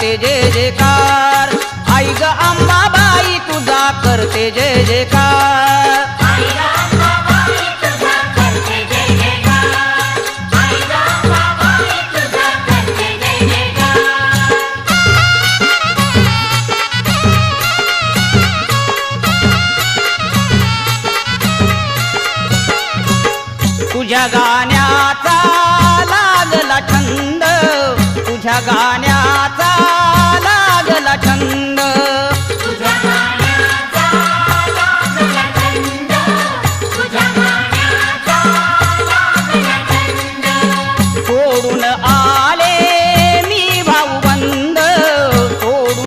करते जय जयकार, आई ग अंबाबाई तुझा करते जय जयकार। तुझ्या गाण्याचा लागला छंद, तुझ्या गाण्या